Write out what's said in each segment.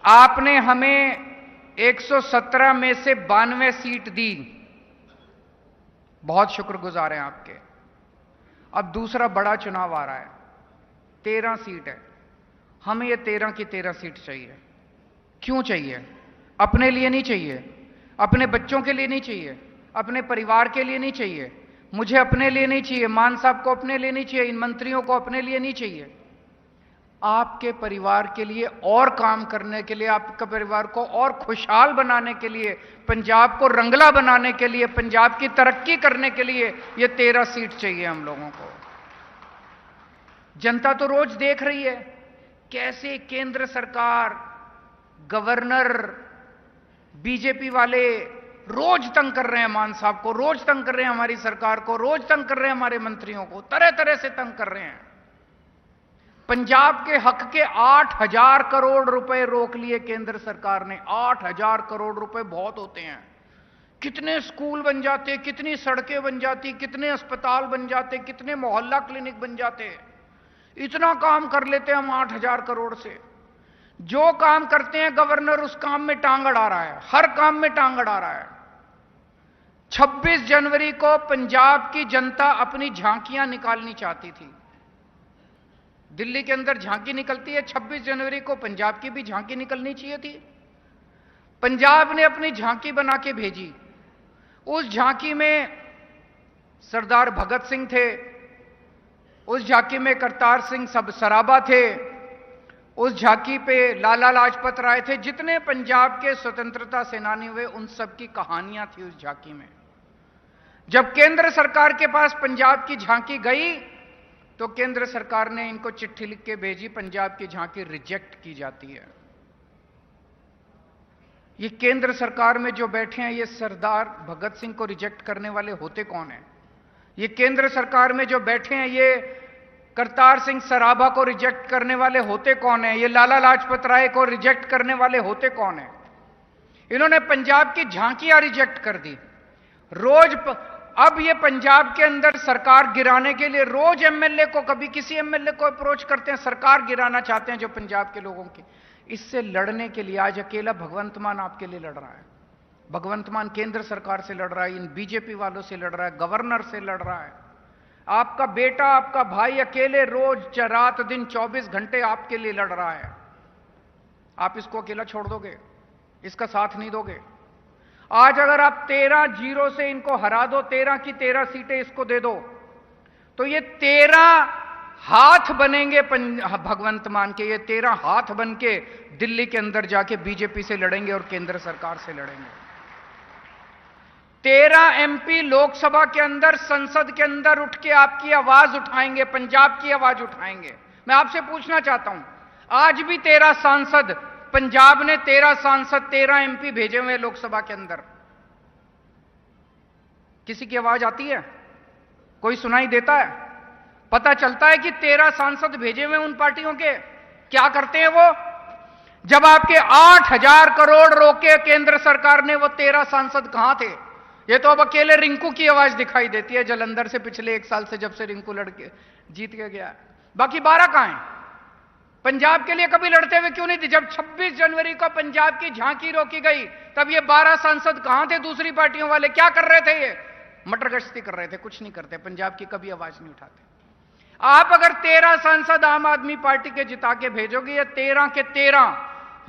आपने हमें 117 में से 92 सीट दी, बहुत शुक्रगुजार हैं आपके। अब दूसरा बड़ा चुनाव आ रहा है, 13 सीट है। हमें ये 13 की 13 सीट चाहिए। क्यों चाहिए? अपने लिए नहीं चाहिए, अपने बच्चों के लिए नहीं चाहिए, अपने परिवार के लिए नहीं चाहिए, मुझे अपने लिए नहीं चाहिए, मान साहब को अपने लिए नहीं चाहिए, इन मंत्रियों को अपने लिए नहीं चाहिए। आपके परिवार के लिए और काम करने के लिए, आपके परिवार को और खुशहाल बनाने के लिए, पंजाब को रंगला बनाने के लिए, पंजाब की तरक्की करने के लिए ये 13 सीट चाहिए हम लोगों को। जनता तो रोज देख रही है कैसे केंद्र सरकार, गवर्नर, बीजेपी वाले रोज तंग कर रहे हैं मान साहब को, रोज तंग कर रहे हैं हमारी सरकार को, रोज तंग कर रहे हैं हमारे मंत्रियों को, तरह तरह से तंग कर रहे हैं। पंजाब के हक के 8,000 करोड़ रुपए रोक लिए केंद्र सरकार ने। 8,000 करोड़ रुपए बहुत होते हैं। कितने स्कूल बन जाते, कितनी सड़कें बन जाती, कितने अस्पताल बन जाते, कितने मोहल्ला क्लिनिक बन जाते। इतना काम कर लेते हैं हम 8,000 करोड़ से। जो काम करते हैं गवर्नर उस काम में टांग अड़ा रहा है, हर काम में टांग अड़ा रहा है। 26 जनवरी को पंजाब की जनता अपनी झांकियां निकालनी चाहती थी। दिल्ली के अंदर झांकी निकलती है, 26 जनवरी को पंजाब की भी झांकी निकलनी चाहिए थी। पंजाब ने अपनी झांकी बना के भेजी। उस झांकी में सरदार भगत सिंह थे, उस झांकी में करतार सिंह सराभा थे, उस झांकी पे लाला लाजपत राय थे। जितने पंजाब के स्वतंत्रता सेनानी हुए उन सब की कहानियां थी उस झांकी में। जब केंद्र सरकार के पास पंजाब की झांकी गई तो केंद्र सरकार ने इनको चिट्ठी लिख के भेजी, पंजाब की झांकी रिजेक्ट की जाती है। ये केंद्र सरकार में जो बैठे हैं ये सरदार भगत सिंह को रिजेक्ट करने वाले होते कौन हैं? ये केंद्र सरकार में जो बैठे हैं ये करतार सिंह सराभा को रिजेक्ट करने वाले होते कौन हैं? ये लाला लाजपत राय को रिजेक्ट करने वाले होते कौन हैं? इन्होंने पंजाब की झांकियां रिजेक्ट कर दी। अब ये पंजाब के अंदर सरकार गिराने के लिए रोज एमएलए को, कभी किसी एमएलए को अप्रोच करते हैं, सरकार गिराना चाहते हैं जो पंजाब के लोगों की। इससे लड़ने के लिए आज अकेला भगवंत मान आपके लिए लड़ रहा है। भगवंत मान केंद्र सरकार से लड़ रहा है, इन बीजेपी वालों से लड़ रहा है, गवर्नर से लड़ रहा है। आपका बेटा, आपका भाई अकेले रोज रात दिन 24 घंटे आपके लिए लड़ रहा है। आप इसको अकेला छोड़ दोगे? इसका साथ नहीं दोगे? आज अगर आप 13-0 से इनको हरा दो, 13 की 13 सीटें इसको दे दो, तो ये 13 हाथ बनेंगे भगवंत मान के। ये 13 हाथ बन के दिल्ली के अंदर जाके बीजेपी से लड़ेंगे और केंद्र सरकार से लड़ेंगे। 13 एमपी लोकसभा के अंदर, संसद के अंदर उठ के आपकी आवाज उठाएंगे, पंजाब की आवाज उठाएंगे। मैं आपसे पूछना चाहता हूं, आज भी 13 सांसद, पंजाब ने 13 सांसद, 13 एमपी भेजे हुए लोकसभा के अंदर, किसी की आवाज आती है? कोई सुनाई देता है? पता चलता है कि 13 सांसद भेजे हुए उन पार्टियों के क्या करते हैं वो? जब आपके 8,000 करोड़ रोके केंद्र सरकार ने, वो 13 सांसद कहां थे? ये तो अब अकेले रिंकू की आवाज दिखाई देती है जलंधर से, पिछले 1 साल से जब से रिंकू लड़के जीत के गया। बाकी 12 कहां हैं? पंजाब के लिए कभी लड़ते हुए क्यों नहीं थे? जब 26 जनवरी को पंजाब की झांकी रोकी गई तब ये 12 सांसद कहां थे? दूसरी पार्टियों वाले क्या कर रहे थे? ये मटर गश्ती कर रहे थे, कुछ नहीं करते, पंजाब की कभी आवाज नहीं उठाते। आप अगर 13 सांसद आम आदमी पार्टी के जिता के भेजोगे, ये 13 के 13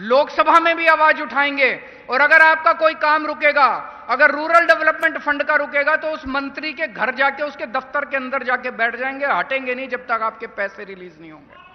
लोकसभा में भी आवाज उठाएंगे। और अगर आपका कोई काम रुकेगा, अगर रूरल डेवलपमेंट फंड का रुकेगा, तो उस मंत्री के घर जाके, उसके दफ्तर के अंदर जाके बैठ जाएंगे, हटेंगे नहीं जब तक आपके पैसे रिलीज नहीं होंगे।